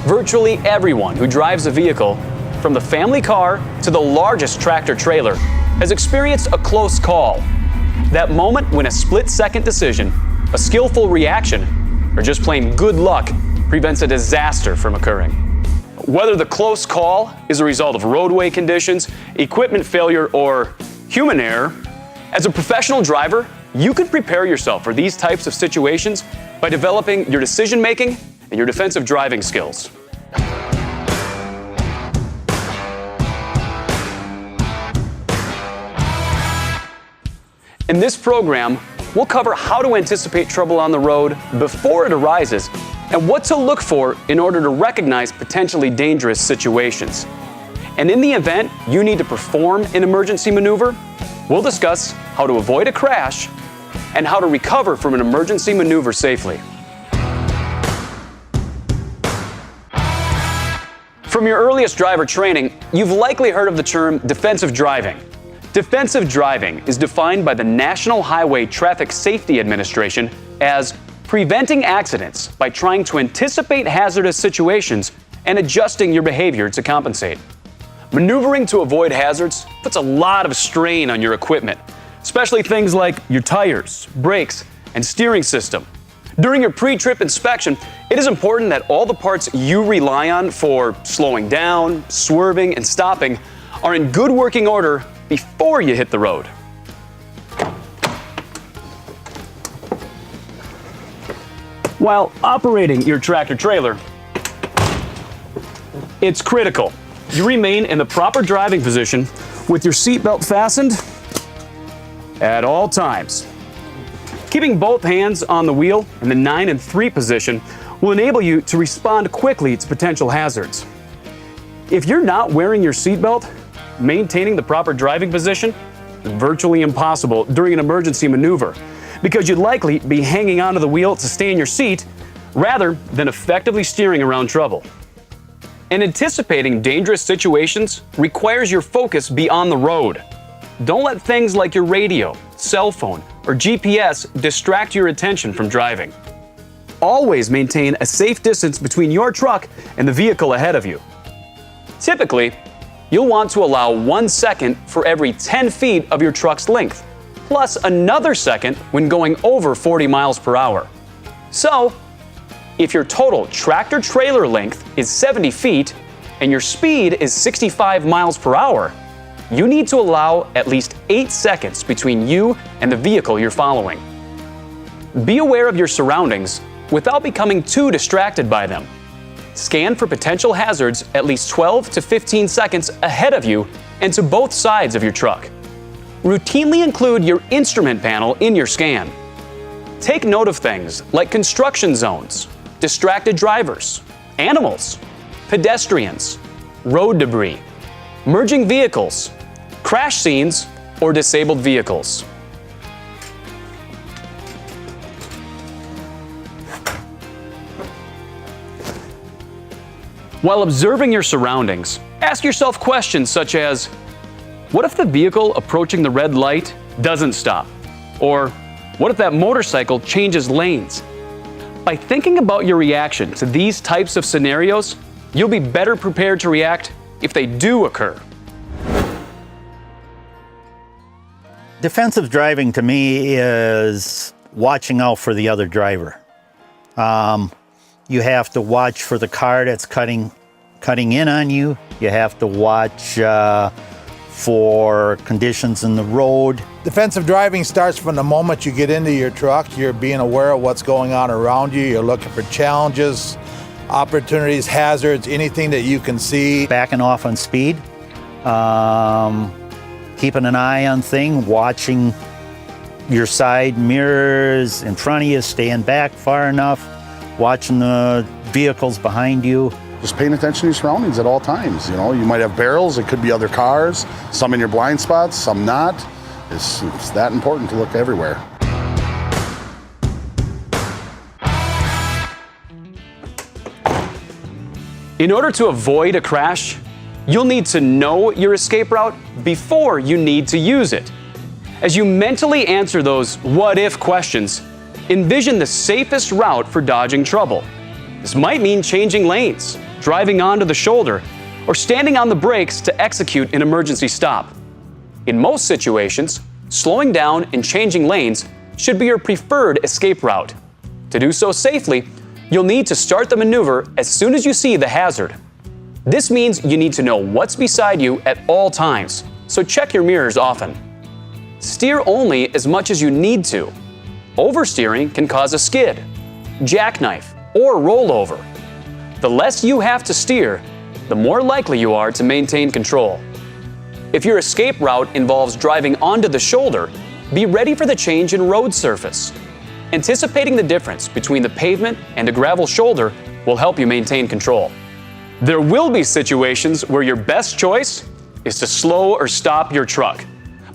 Virtually everyone who drives a vehicle, from the family car to the largest tractor-trailer, has experienced a close call. That moment when a split-second decision, a skillful reaction, or just plain good luck prevents a disaster from occurring. Whether the close call is a result of roadway conditions, equipment failure, or human error, as a professional driver, you can prepare yourself for these types of situations by developing your decision-making and your defensive driving skills. In this program, we'll cover how to anticipate trouble on the road before it arises and what to look for in order to recognize potentially dangerous situations. And in the event you need to perform an emergency maneuver, we'll discuss how to avoid a crash and how to recover from an emergency maneuver safely. From your earliest driver training, you've likely heard of the term defensive driving. Defensive driving is defined by the National Highway Traffic Safety Administration as preventing accidents by trying to anticipate hazardous situations and adjusting your behavior to compensate. Maneuvering to avoid hazards puts a lot of strain on your equipment, especially things like your tires, brakes, and steering system. During your pre-trip inspection, it is important that all the parts you rely on for slowing down, swerving, and stopping are in good working order before you hit the road. While operating your tractor-trailer, it's critical you remain in the proper driving position with your seatbelt fastened at all times. Keeping both hands on the wheel in the 9 and 3 position will enable you to respond quickly to potential hazards. If you're not wearing your seatbelt, maintaining the proper driving position is virtually impossible during an emergency maneuver because you'd likely be hanging onto the wheel to stay in your seat rather than effectively steering around trouble. And anticipating dangerous situations requires your focus be on the road. Don't let things like your radio, cell phone, or GPS distract your attention from driving. Always maintain a safe distance between your truck and the vehicle ahead of you. Typically, you'll want to allow 1 second for every 10 feet of your truck's length, plus another second when going over 40 miles per hour. So, if your total tractor-trailer length is 70 feet and your speed is 65 miles per hour, you need to allow at least 8 seconds between you and the vehicle you're following. Be aware of your surroundings without becoming too distracted by them. Scan for potential hazards at least 12 to 15 seconds ahead of you and to both sides of your truck. Routinely include your instrument panel in your scan. Take note of things like construction zones, distracted drivers, animals, pedestrians, road debris, merging vehicles, crash scenes, or disabled vehicles. While observing your surroundings, ask yourself questions such as, what if the vehicle approaching the red light doesn't stop? Or what if that motorcycle changes lanes? By thinking about your reaction to these types of scenarios, you'll be better prepared to react if they do occur. Defensive driving to me is watching out for the other driver. You have to watch for the car that's cutting in on you. You have to watch for conditions in the road. Defensive driving starts from the moment you get into your truck. You're being aware of what's going on around you. You're looking for challenges, opportunities, hazards, anything that you can see. Backing off on speed, keeping an eye on things, watching your side mirrors in front of you, staying back far enough, watching the vehicles behind you. Just paying attention to your surroundings at all times. You know, you might have barrels, it could be other cars, some in your blind spots, some not. It's that important to look everywhere. In order to avoid a crash, you'll need to know your escape route before you need to use it. As you mentally answer those what-if questions, envision the safest route for dodging trouble. This might mean changing lanes, driving onto the shoulder, or standing on the brakes to execute an emergency stop. In most situations, slowing down and changing lanes should be your preferred escape route. To do so safely, you'll need to start the maneuver as soon as you see the hazard. This means you need to know what's beside you at all times, so check your mirrors often. Steer only as much as you need to. Oversteering can cause a skid, jackknife, or rollover. The less you have to steer, the more likely you are to maintain control. If your escape route involves driving onto the shoulder, be ready for the change in road surface. Anticipating the difference between the pavement and a gravel shoulder will help you maintain control. There will be situations where your best choice is to slow or stop your truck.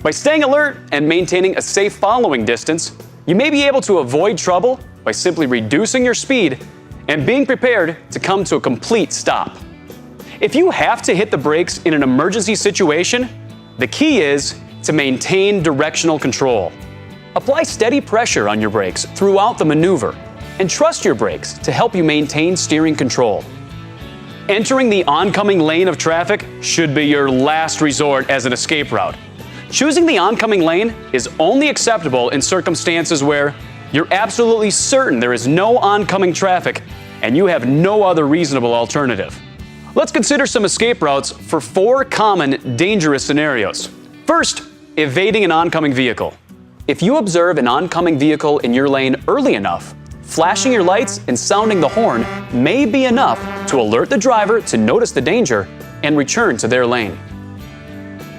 By staying alert and maintaining a safe following distance, you may be able to avoid trouble by simply reducing your speed and being prepared to come to a complete stop. If you have to hit the brakes in an emergency situation, the key is to maintain directional control. Apply steady pressure on your brakes throughout the maneuver and trust your brakes to help you maintain steering control. Entering the oncoming lane of traffic should be your last resort as an escape route. Choosing the oncoming lane is only acceptable in circumstances where you're absolutely certain there is no oncoming traffic and you have no other reasonable alternative. Let's consider some escape routes for 4 common dangerous scenarios. First, evading an oncoming vehicle. If you observe an oncoming vehicle in your lane early enough, flashing your lights and sounding the horn may be enough to alert the driver to notice the danger and return to their lane.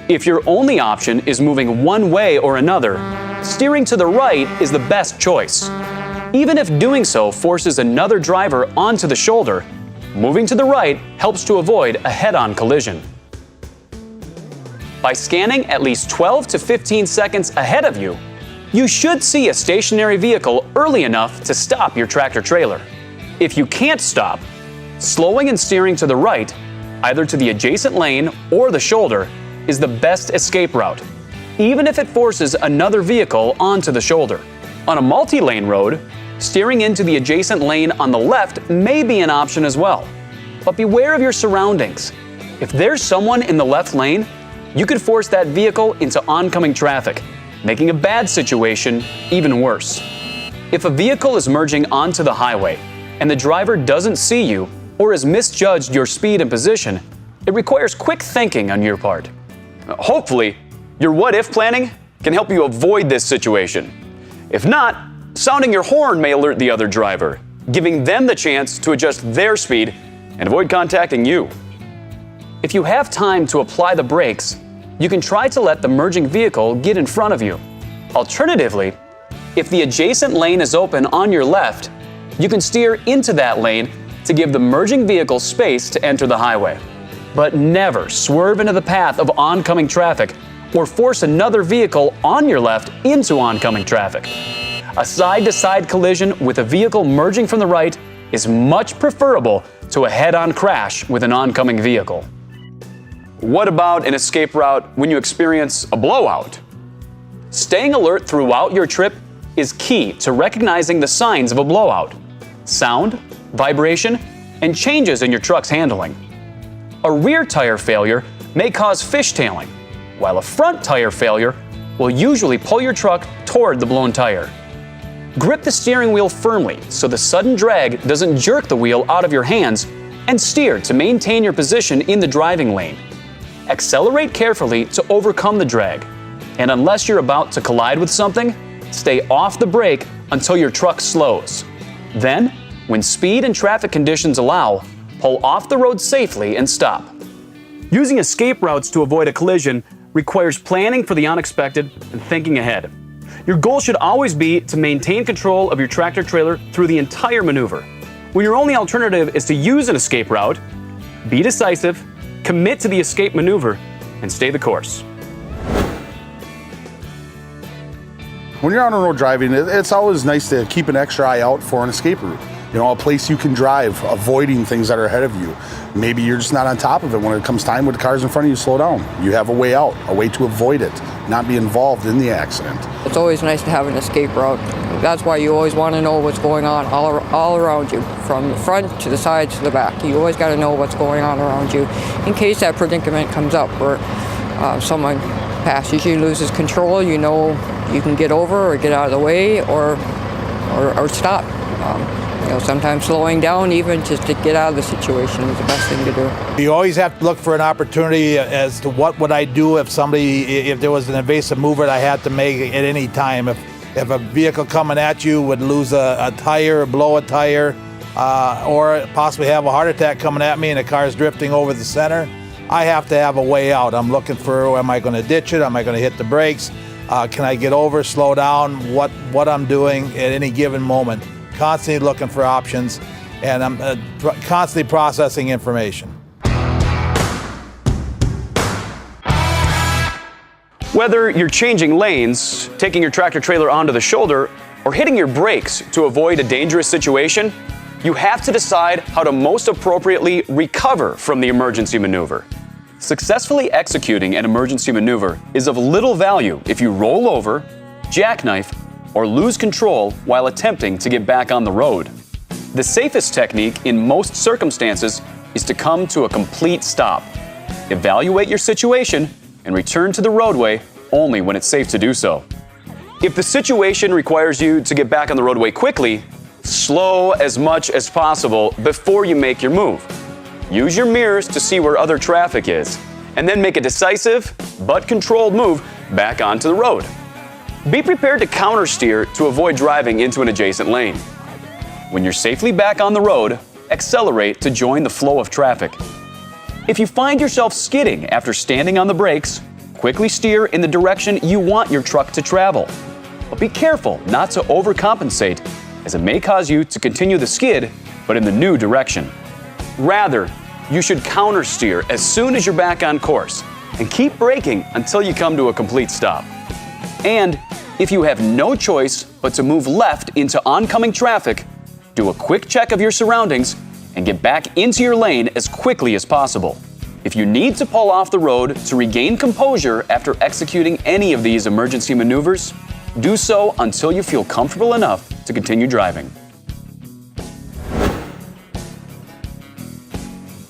If your only option is moving one way or another, steering to the right is the best choice. Even if doing so forces another driver onto the shoulder, moving to the right helps to avoid a head-on collision. By scanning at least 12 to 15 seconds ahead of you, you should see a stationary vehicle early enough to stop your tractor-trailer. If you can't stop, slowing and steering to the right, either to the adjacent lane or the shoulder, is the best escape route, even if it forces another vehicle onto the shoulder. On a multi-lane road, steering into the adjacent lane on the left may be an option as well. But beware of your surroundings. If there's someone in the left lane, you could force that vehicle into oncoming traffic, making a bad situation even worse. If a vehicle is merging onto the highway and the driver doesn't see you or has misjudged your speed and position, it requires quick thinking on your part. Hopefully, your what-if planning can help you avoid this situation. If not, sounding your horn may alert the other driver, giving them the chance to adjust their speed and avoid contacting you. If you have time to apply the brakes, you can try to let the merging vehicle get in front of you. Alternatively, if the adjacent lane is open on your left, you can steer into that lane to give the merging vehicle space to enter the highway. But never swerve into the path of oncoming traffic or force another vehicle on your left into oncoming traffic. A side-to-side collision with a vehicle merging from the right is much preferable to a head-on crash with an oncoming vehicle. What about an escape route when you experience a blowout? Staying alert throughout your trip is key to recognizing the signs of a blowout: sound, vibration, and changes in your truck's handling. A rear tire failure may cause fishtailing, while a front tire failure will usually pull your truck toward the blown tire. Grip the steering wheel firmly so the sudden drag doesn't jerk the wheel out of your hands, and steer to maintain your position in the driving lane. Accelerate carefully to overcome the drag, and unless you're about to collide with something, stay off the brake until your truck slows. Then, when speed and traffic conditions allow, pull off the road safely and stop. Using escape routes to avoid a collision requires planning for the unexpected and thinking ahead. Your goal should always be to maintain control of your tractor-trailer through the entire maneuver. When your only alternative is to use an escape route, be decisive, commit to the escape maneuver, and stay the course. When you're on the road driving, it's always nice to keep an extra eye out for an escape route. You know, a place you can drive, avoiding things that are ahead of you. Maybe you're just not on top of it. When it comes time with the cars in front of you, slow down. You have a way out, a way to avoid it, not be involved in the accident. It's always nice to have an escape route. That's why you always want to know what's going on all around you, from the front to the side to the back. You always got to know what's going on around you in case that predicament comes up where someone passes you, loses control. You know you can get over or get out of the way or stop. Sometimes slowing down even just to get out of the situation is the best thing to do. You always have to look for an opportunity as to what would I do if there was an evasive mover that I had to make at any time. If a vehicle coming at you would lose a tire, blow a tire, or possibly have a heart attack coming at me and the car's drifting over the center, I have to have a way out. I'm looking for, am I going to ditch it? Am I going to hit the brakes? Can I get over, slow down? What I'm doing at any given moment. Constantly looking for options, and I'm constantly processing information. Whether you're changing lanes, taking your tractor trailer onto the shoulder, or hitting your brakes to avoid a dangerous situation, you have to decide how to most appropriately recover from the emergency maneuver. Successfully executing an emergency maneuver is of little value if you roll over, jackknife, or lose control while attempting to get back on the road. The safest technique in most circumstances is to come to a complete stop. Evaluate your situation and return to the roadway only when it's safe to do so. If the situation requires you to get back on the roadway quickly, slow as much as possible before you make your move. Use your mirrors to see where other traffic is, and then make a decisive but controlled move back onto the road. Be prepared to countersteer to avoid driving into an adjacent lane. When you're safely back on the road, accelerate to join the flow of traffic. If you find yourself skidding after standing on the brakes, quickly steer in the direction you want your truck to travel. But be careful not to overcompensate, as it may cause you to continue the skid, but in the new direction. Rather, you should countersteer as soon as you're back on course, and keep braking until you come to a complete stop. And if you have no choice but to move left into oncoming traffic, do a quick check of your surroundings and get back into your lane as quickly as possible. If you need to pull off the road to regain composure after executing any of these emergency maneuvers, do so until you feel comfortable enough to continue driving.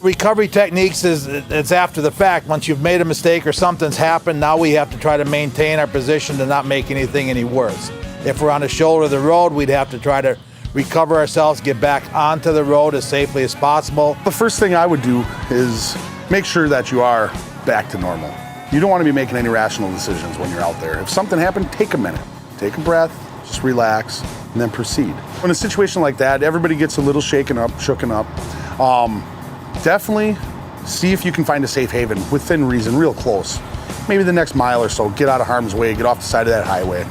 Recovery techniques it's after the fact. Once you've made a mistake or something's happened, now we have to try to maintain our position to not make anything any worse. If we're on the shoulder of the road, we'd have to try to recover ourselves, get back onto the road as safely as possible. The first thing I would do is make sure that you are back to normal. You don't want to be making any rational decisions when you're out there. If something happened, take a minute, take a breath, just relax, and then proceed. In a situation like that, everybody gets a little shooken up. Definitely see if you can find a safe haven within reason, real close. Maybe the next mile or so, get out of harm's way, get off the side of that highway,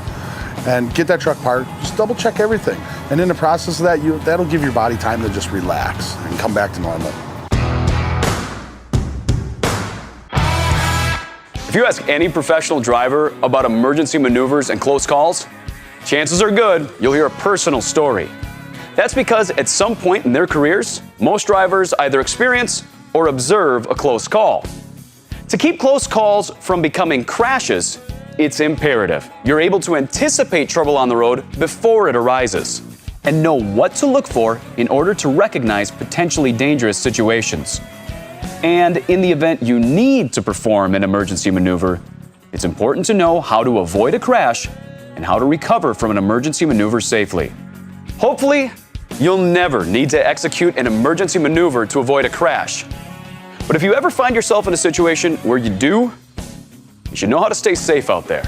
and get that truck parked. Just double check everything. And in the process of that, that'll give your body time to just relax and come back to normal. If you ask any professional driver about emergency maneuvers and close calls, chances are good you'll hear a personal story. That's because at some point in their careers, most drivers either experience or observe a close call. To keep close calls from becoming crashes, it's imperative you're able to anticipate trouble on the road before it arises and know what to look for in order to recognize potentially dangerous situations. And in the event you need to perform an emergency maneuver, it's important to know how to avoid a crash and how to recover from an emergency maneuver safely. Hopefully, you'll never need to execute an emergency maneuver to avoid a crash. But if you ever find yourself in a situation where you do, you should know how to stay safe out there.